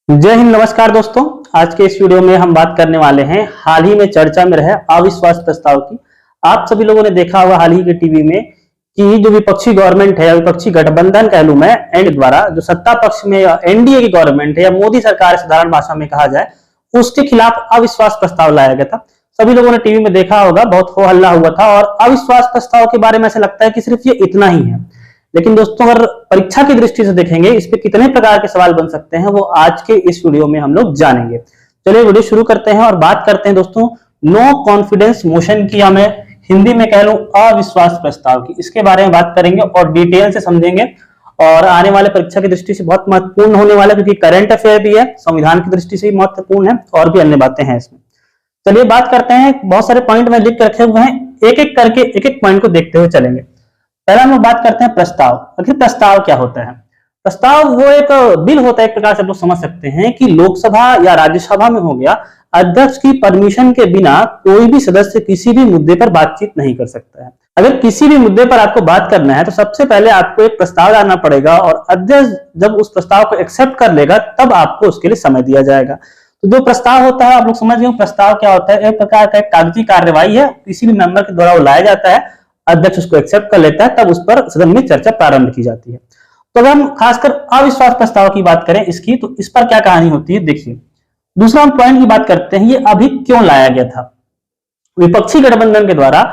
जय हिंद। नमस्कार दोस्तों, आज के इस वीडियो में हम बात करने वाले हैं हाल ही में चर्चा में रहे अविश्वास प्रस्ताव की। आप सभी लोगों ने देखा होगा हाल ही के टीवी में कि जो विपक्षी गवर्नमेंट है, विपक्षी गठबंधन कह लूं मैं, एंड द्वारा जो सत्ता पक्ष में एनडीए की गवर्नमेंट है या मोदी सरकार साधारण भाषा में कहा जाए, उसके खिलाफ अविश्वास प्रस्ताव लाया गया था। सभी लोगों ने टीवी में देखा होगा, बहुत हो हल्ला हुआ था। और अविश्वास प्रस्ताव के बारे में ऐसा लगता है कि सिर्फ ये इतना ही है, लेकिन दोस्तों अगर परीक्षा की दृष्टि से देखेंगे इस पे कितने प्रकार के सवाल बन सकते हैं वो आज के इस वीडियो में हम लोग जानेंगे। चलिए वीडियो शुरू करते हैं और बात करते हैं दोस्तों नो कॉन्फिडेंस मोशन की, हमें हिंदी में कह लूं अविश्वास प्रस्ताव की। इसके बारे में बात करेंगे और डिटेल से समझेंगे और आने वाले परीक्षा की दृष्टि से बहुत महत्वपूर्ण होने वाला है, क्योंकि करंट अफेयर भी है, संविधान की दृष्टि से भी महत्वपूर्ण है और भी अन्य बातें हैं इसमें। चलिए बात करते हैं, बहुत सारे पॉइंट में लिख के रखे हुए हैं, एक एक करके एक एक पॉइंट को देखते हुए चलेंगे। पहला हम लोग बात करते हैं प्रस्ताव। आखिर प्रस्ताव क्या होता है? प्रस्ताव वो एक बिल होता है, एक प्रकार से आप लोग समझ सकते हैं कि लोकसभा या राज्यसभा में हो गया, अध्यक्ष की परमिशन के बिना कोई भी सदस्य किसी भी मुद्दे पर बातचीत नहीं कर सकता है। अगर किसी भी मुद्दे पर आपको बात करना है तो सबसे पहले आपको एक प्रस्ताव लाना पड़ेगा और अध्यक्ष जब उस प्रस्ताव को एक्सेप्ट कर लेगा तब आपको उसके लिए समय दिया जाएगा। तो जो प्रस्ताव होता है, आप लोग समझ गए प्रस्ताव क्या होता है। एक प्रकार का एक कागजी कार्यवाही है, किसी भी मेंबर के द्वारा वो लाया जाता है, अध्यक्ष उसको एक्सेप्ट कर लेता है, तब उस पर सदन में चर्चा प्रारंभ की जाती है। तो अगर हम खासकर अविश्वास प्रस्ताव की बात करें इसकी, तो इस पर क्या कहानी होती है देखिए। दूसरा हम पॉइंट की बात करते हैं, ये अभी क्यों लाया गया था। विपक्षी गठबंधन के द्वारा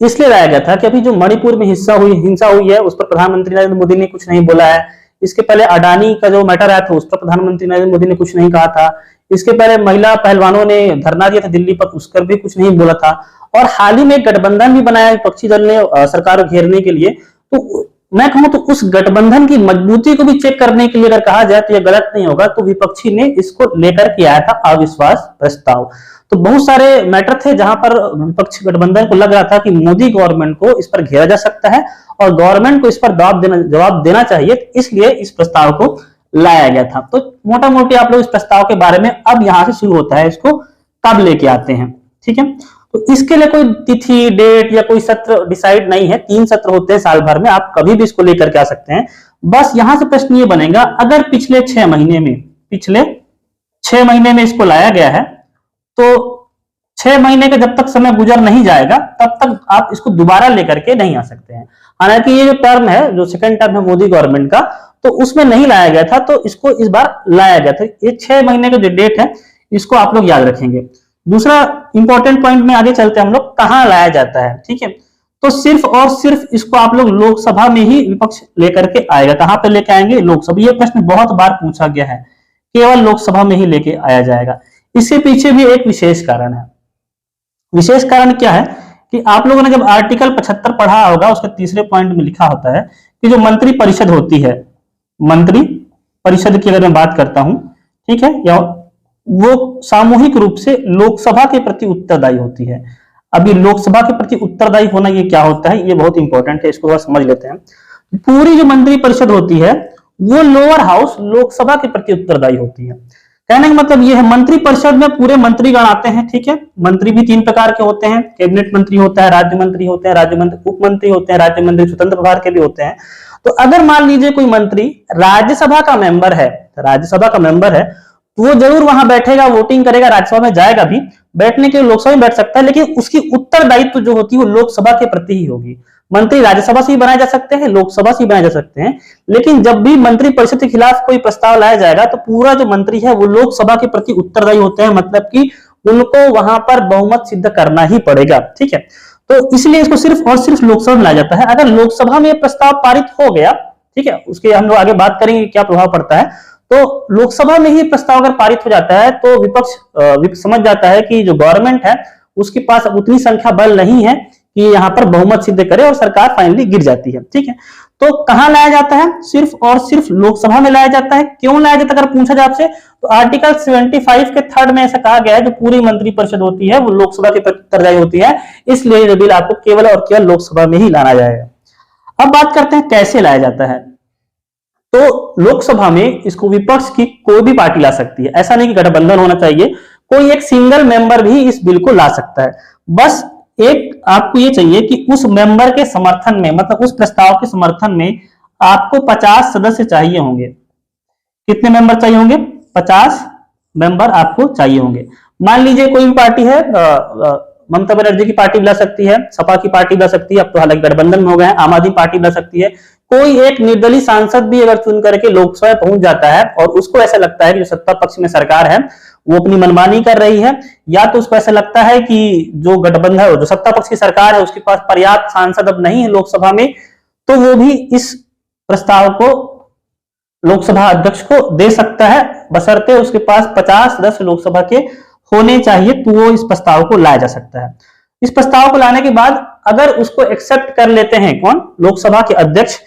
इसलिए लाया गया था कि अभी जो मणिपुर में हिंसा हुई है उस पर प्रधानमंत्री नरेंद्र मोदी ने कुछ नहीं बोला है। इसके पहले अडानी का जो मैटर आया था उस पर प्रधानमंत्री नरेंद्र मोदी ने कुछ नहीं कहा था। इसके पहले महिला पहलवानों ने धरना दिया था दिल्ली पर, उस पर भी कुछ नहीं बोला था। और हाल ही में एक गठबंधन भी बनाया विपक्षी दल ने सरकार को घेरने के लिए। तो मैं कहूं तो उस गठबंधन की मजबूती को भी चेक करने के लिए अगर कहा जाए तो यह गलत नहीं होगा। तो विपक्षी ने इसको लेकर के आया था अविश्वास प्रस्ताव। तो बहुत सारे मैटर थे जहां पर विपक्षी गठबंधन को लग रहा था कि मोदी गवर्नमेंट को इस पर घेरा जा सकता है और गवर्नमेंट को इस पर जवाब देना चाहिए, इसलिए इस प्रस्ताव को लाया गया था। तो मोटा मोटी आप लोग इस प्रस्ताव के बारे में अब यहां से शुरू होता है, इसको कब लेके आते हैं, ठीक है। तो इसके लिए कोई तिथि डेट या कोई सत्र डिसाइड नहीं है, 3 सत्र होते हैं साल भर में, आप कभी भी इसको लेकर के आ सकते हैं। बस यहां से प्रश्न ये बनेगा, अगर पिछले 6 महीने में इसको लाया गया है तो 6 महीने का जब तक समय गुजर नहीं जाएगा तब तक आप इसको दोबारा लेकर के नहीं आ सकते हैं। हालांकि ये जो टर्म है, जो सेकंड टर्म है मोदी गवर्नमेंट का, तो उसमें नहीं लाया गया था, तो इसको इस बार लाया गया था। ये 6 महीने का जो डेट है इसको आप लोग याद रखेंगे। दूसरा इंपॉर्टेंट पॉइंट में आगे चलते हैं हम लोग, कहां लाया जाता है, ठीक है। तो सिर्फ और सिर्फ इसको आप लोग लोकसभा में ही विपक्ष लेकर के आएगा। कहां पर लेके आएंगे? लोकसभा। ये प्रश्न बहुत बार पूछा गया है, केवल लोकसभा में ही लेके आया जाएगा। इसके पीछे भी एक विशेष कारण है। विशेष कारण क्या है कि आप लोगों ने जब आर्टिकल 75 पढ़ा होगा, उसके तीसरे पॉइंट में लिखा होता है कि जो मंत्री परिषद होती है, मंत्री परिषद की अगर मैं बात करता हूं, ठीक है, या वो सामूहिक रूप से लोकसभा के प्रति उत्तरदायी होती है। अभी लोकसभा के प्रति उत्तरदायी होना ये क्या होता है, ये बहुत इंपॉर्टेंट है, इसको थोड़ा समझ लेते हैं। पूरी जो मंत्री परिषद होती है वो लोअर हाउस लोकसभा के प्रति उत्तरदायी होती है। कहने का मतलब ये है, मंत्री परिषद में पूरे मंत्रीगण आते हैं, ठीक है। मंत्री भी 3 प्रकार के होते हैं, कैबिनेट मंत्री होता है, राज्य मंत्री होते हैं, राज्य मंत्री उप मंत्री होते हैं, राज्य मंत्री स्वतंत्र प्रभार के भी होते हैं। तो अगर मान लीजिए कोई मंत्री राज्यसभा का मेंबर है, तो वो जरूर वहां बैठेगा, वोटिंग करेगा, राज्यसभा में जाएगा भी, बैठने के लिए लोकसभा में बैठ सकता है, लेकिन उसकी उत्तरदायित्व जो होती है वो लोकसभा के प्रति ही होगी। मंत्री राज्यसभा से ही बनाए जा सकते हैं, लोकसभा से ही बनाए जा सकते हैं, लेकिन जब भी मंत्री परिषद के खिलाफ कोई प्रस्ताव लाया जाएगा तो पूरा जो मंत्री है वो लोकसभा के प्रति उत्तरदायी होते हैं, मतलब कि उनको वहां पर बहुमत सिद्ध करना ही पड़ेगा, ठीक है। तो इसलिए इसको सिर्फ और सिर्फ लोकसभा में लाया जाता है। अगर लोकसभा में प्रस्ताव पारित हो गया, ठीक है, उसके हम लोग आगे बात करेंगे क्या प्रभाव पड़ता है। तो लोकसभा में ही प्रस्ताव अगर पारित हो जाता है तो विपक्ष समझ जाता है कि जो गवर्नमेंट है उसके पास अब उतनी संख्या बल नहीं है कि यहाँ पर बहुमत सिद्ध करे और सरकार फाइनली गिर जाती है, ठीक है। तो कहां लाया जाता है? सिर्फ और सिर्फ लोकसभा में लाया जाता है। क्यों लाया जाता है अगर पूछा जाए आपसे, तो आर्टिकल 75 के 3rd में ऐसा कहा गया है, जो पूरी मंत्री परिषद होती है वो लोकसभा के प्रति उत्तरदायी होती है, इसलिए ये बिल आपको केवल और केवल लोकसभा में ही लाना जाएगा। अब बात करते हैं कैसे लाया जाता है। तो लोकसभा में इसको विपक्ष की कोई भी पार्टी ला सकती है, ऐसा नहीं कि गठबंधन होना चाहिए, कोई एक सिंगल मेंबर भी इस बिल को ला सकता है। बस एक आपको ये चाहिए कि उस मेंबर के समर्थन में, मतलब उस प्रस्ताव के समर्थन में आपको 50 सदस्य चाहिए होंगे। कितने मेंबर चाहिए होंगे? 50 मेंबर आपको चाहिए होंगे। मान लीजिए कोई भी पार्टी है, ममता बनर्जी की पार्टी बुला सकती है, सपा की पार्टी बुला सकती है, अब तो हालांकि गठबंधन में हो गए हैं, आम आदमी पार्टी बुला सकती है। कोई एक निर्दलीय सांसद भी अगर चुन करके लोकसभा पहुंच जाता है और उसको ऐसा लगता है कि जो सत्ता पक्ष में सरकार है वो अपनी मनमानी कर रही है, या तो उसको ऐसा लगता है कि जो गठबंधन, जो सत्ता पक्ष की सरकार है उसके पास पर्याप्त सांसद अब नहीं है लोकसभा में, तो वो भी इस प्रस्ताव को लोकसभा अध्यक्ष को दे सकता है, बशर्ते उसके पास 50 सदस्य लोकसभा के होने चाहिए, तो वो इस प्रस्ताव को लाया जा सकता है। इस प्रस्ताव को लाने के बाद अगर उसको एक्सेप्ट कर लेते हैं कौन, लोकसभा के अध्यक्ष,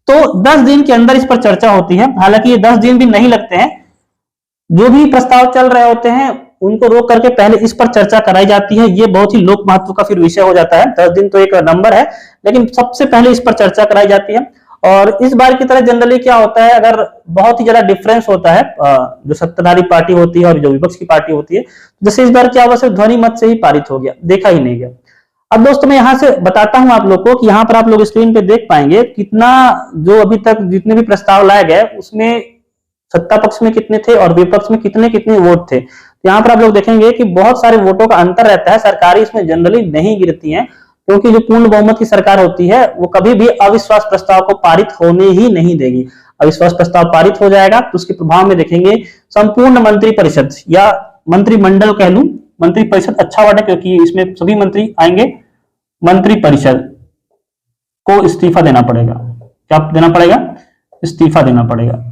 तो 10 दिन के अंदर इस पर चर्चा होती है। हालांकि ये 10 दिन भी नहीं लगते हैं, जो भी प्रस्ताव चल रहे होते हैं उनको रोक करके पहले इस पर चर्चा कराई जाती है। ये बहुत ही लोक महत्व का फिर विषय हो जाता है। 10 दिन तो एक नंबर है, लेकिन सबसे पहले इस पर चर्चा कराई जाती है। और इस बार की तरह जनरली क्या होता है, अगर बहुत ही ज्यादा डिफरेंस होता है जो सत्ताधारी पार्टी होती है और जो विपक्ष की पार्टी होती है, जैसे इस बार क्या हुआ, सिर्फ ध्वनि मत से ही पारित हो गया, देखा ही नहीं गया। अब दोस्तों मैं यहां से बताता हूं आप लोग को कि यहां पर आप लोग स्क्रीन पे देख पाएंगे कितना, जो अभी तक जितने भी प्रस्ताव लाए गए उसमें सत्ता पक्ष में कितने थे और विपक्ष में कितने कितने वोट थे। तो यहाँ पर आप लोग देखेंगे कि बहुत सारे वोटों का अंतर रहता है। सरकारें इसमें जनरली नहीं गिरती हैं, क्योंकि जो पूर्ण बहुमत की सरकार होती है वो कभी भी अविश्वास प्रस्ताव को पारित होने ही नहीं देगी। अविश्वास प्रस्ताव पारित हो जाएगा तो उसके प्रभाव में देखेंगे संपूर्ण मंत्रिपरिषद या मंत्रिमंडल कह लूं, मंत्रिपरिषद अच्छा वर्ड है क्योंकि इसमें सभी मंत्री आएंगे, मंत्रिपरिषद को इस्तीफा देना पड़ेगा। क्या देना पड़ेगा? इस्तीफा देना पड़ेगा।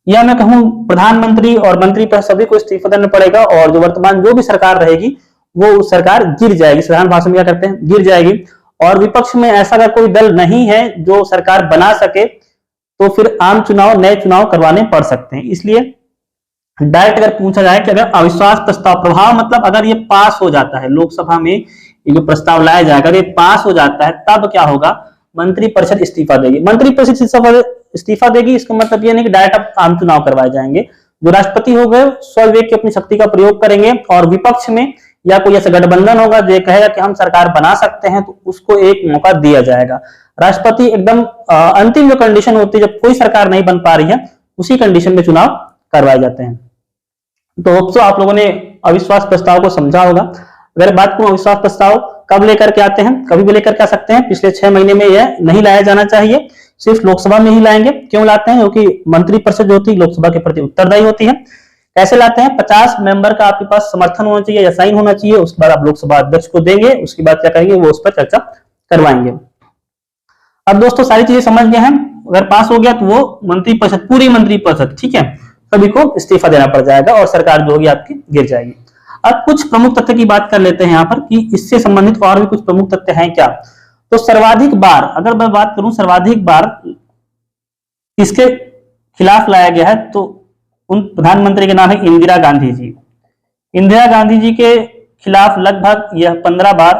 या मैं कहूं प्रधानमंत्री और मंत्रिपरिषद सभी को इस्तीफा देना पड़ेगा, और जो वर्तमान जो भी सरकार रहेगी वो सरकार गिर जाएगी। साधारण भाषा में क्या करते हैं, गिर जाएगी। और विपक्ष में ऐसा अगर कोई दल नहीं है जो सरकार बना सके तो फिर आम चुनाव, नए चुनाव करवाने पड़ सकते हैं। इसलिए डायरेक्ट अगर पूछा जाए कि अगर अविश्वास प्रस्ताव, प्रभाव मतलब अगर ये पास हो जाता है लोकसभा में, ये जो प्रस्ताव लाया जाएगा ये पास हो जाता है, तब क्या होगा, मंत्रिपरिषद इस्तीफा देगी। मंत्रिपरिषद इस्तीफा देगी, इसका मतलब ये नहीं कि डायरेक्ट आम चुनाव करवाए जाएंगे। जो राष्ट्रपति हो गए स्वविवेक की अपनी शक्ति का प्रयोग करेंगे, और विपक्ष में या कोई ऐसा गठबंधन होगा जो कहेगा कि हम सरकार बना सकते हैं, तो उसको एक मौका दिया जाएगा। राष्ट्रपति एकदम अंतिम जो कंडीशन होती है, जब कोई सरकार नहीं बन पा रही है, उसी कंडीशन में चुनाव करवाए जाते हैं। तो होप सो आप लोगों ने अविश्वास प्रस्ताव को समझा होगा। अगर बात करूं अविश्वास प्रस्ताव कब लेकर के आते हैं, कभी भी लेकर के आ सकते हैं। पिछले 6 महीने में यह नहीं लाया जाना चाहिए, सिर्फ लोकसभा में ही लाएंगे। क्यों लाते हैं? क्योंकि मंत्रिपरिषद जो होती है लोकसभा के प्रति उत्तरदायी होती है। कैसे लाते हैं? 50 मेंबर का आपके पास समर्थन होना चाहिए या साइन होना चाहिए, उसके बाद आप लोकसभा अध्यक्ष को देंगे, उसके बाद क्या करेंगे, वो उस पर चर्चा करवाएंगे। अब दोस्तों सारी चीजें समझ गए हैं। अगर पास हो गया तो वो मंत्रिपरिषद, पूरी मंत्रिपरिषद, ठीक है, सभी को इस्तीफा देना पड़ जाएगा और सरकार जो होगी आपकी गिर जाएगी। अब कुछ प्रमुख तथ्य की बात कर लेते हैं यहाँ पर कि इससे संबंधित और भी कुछ प्रमुख तथ्य हैं क्या। तो सर्वाधिक बार, अगर मैं बात करूं सर्वाधिक बार किसके खिलाफ लाया गया है, तो उन प्रधानमंत्री के नाम है इंदिरा गांधी जी। इंदिरा गांधी जी के खिलाफ लगभग यह 15 बार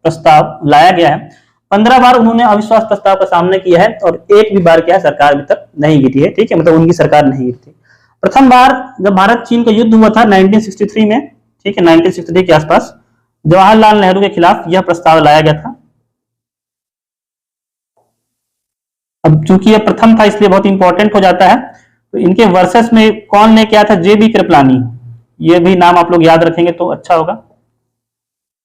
प्रस्ताव लाया गया है। 15 बार उन्होंने अविश्वास प्रस्ताव का सामना किया है और एक भी बार क्या है, सरकार अभी तक नहीं गिरी है, ठीक है, मतलब उनकी सरकार नहीं गिरी थी। प्रथम बार जब भारत चीन का युद्ध हुआ था 1963 में, ठीक है, 1963 के आसपास जवाहरलाल नेहरू के खिलाफ यह प्रस्ताव लाया गया था। अब चूंकि यह प्रथम था इसलिए बहुत इंपॉर्टेंट हो जाता है। तो इनके वर्सेस में कौन ने किया था? जेबी कृपलानी। ये भी नाम आप लोग याद रखेंगे तो अच्छा होगा।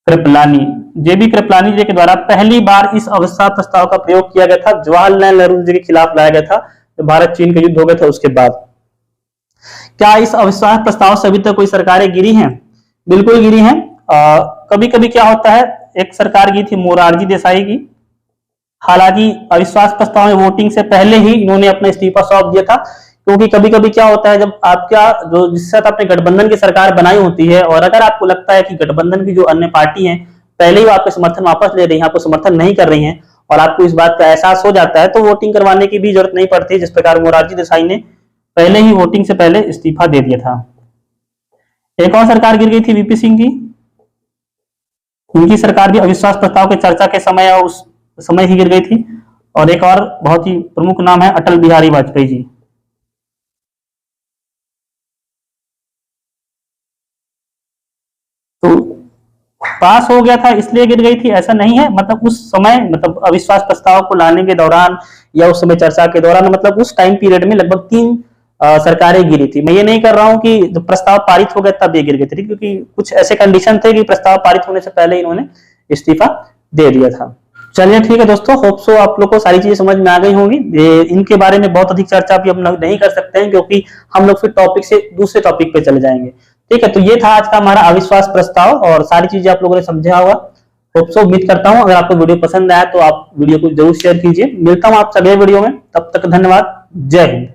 कृपलानी, जेबी कृपलानी जी के द्वारा पहली बार इस अविश्वास प्रस्ताव का प्रयोग किया गया था। जवाहरलाल नेहरू जी के खिलाफ लाया गया था तो भारत चीन का युद्ध हो गया था उसके बाद। क्या इस अविश्वास प्रस्ताव से अभी तक कोई सरकारें गिरी हैं? बिल्कुल गिरी हैं। कभी कभी क्या होता है, एक सरकार गिरी थी मोरारजी देसाई की। हालांकि अविश्वास प्रस्ताव में वोटिंग से पहले ही इन्होंने अपना इस्तीफा सौंप दिया था, क्योंकि कभी कभी क्या होता है, जब आपका जो जिसके साथ आपने गठबंधन की सरकार बनाई होती है और अगर आपको लगता है कि गठबंधन की जो अन्य पार्टी है पहले ही आपके समर्थन वापस ले रही है, आपको समर्थन नहीं कर रही है, और आपको इस बात का एहसास हो जाता है, तो वोटिंग करवाने की भी जरूरत नहीं पड़ती, जिस प्रकार मोरारजी देसाई ने पहले ही वोटिंग से पहले इस्तीफा दे दिया था। एक और सरकार गिर गई थी वीपी सिंह की। उनकी सरकार भी अविश्वास प्रस्ताव के चर्चा के समय और उस समय ही गिर गई थी। और एक और बहुत ही प्रमुख नाम है अटल बिहारी वाजपेयी जी। तो पास हो गया था इसलिए गिर गई थी ऐसा नहीं है, मतलब उस समय, मतलब अविश्वास प्रस्ताव को लाने के दौरान या उस समय चर्चा के दौरान, मतलब उस टाइम पीरियड में लगभग सरकारें गिरी थी। मैं ये नहीं कर रहा हूं कि जब प्रस्ताव पारित हो गया तब ये गिर गई थी, क्योंकि कुछ ऐसे कंडीशन थे कि प्रस्ताव पारित होने से पहले इन्होंने इस्तीफा दे दिया था। चलिए ठीक है दोस्तों, होप सो आप लोग को सारी चीजें समझ में आ गई होंगी। इनके बारे में बहुत अधिक चर्चा भी हम लोग नहीं कर सकते हैं, क्योंकि हम लोग फिर टॉपिक से दूसरे टॉपिक पे चले जाएंगे। ठीक है, तो ये था आज का हमारा अविश्वास प्रस्ताव और सारी चीजें आप लोगों ने समझा होगा। होप सो, उम्मीद करता हूं अगर आपको वीडियो पसंद आया तो आप वीडियो को जरूर शेयर कीजिए। मिलता हूं आपसे अगले वीडियो में, तब तक धन्यवाद। जय हिंद।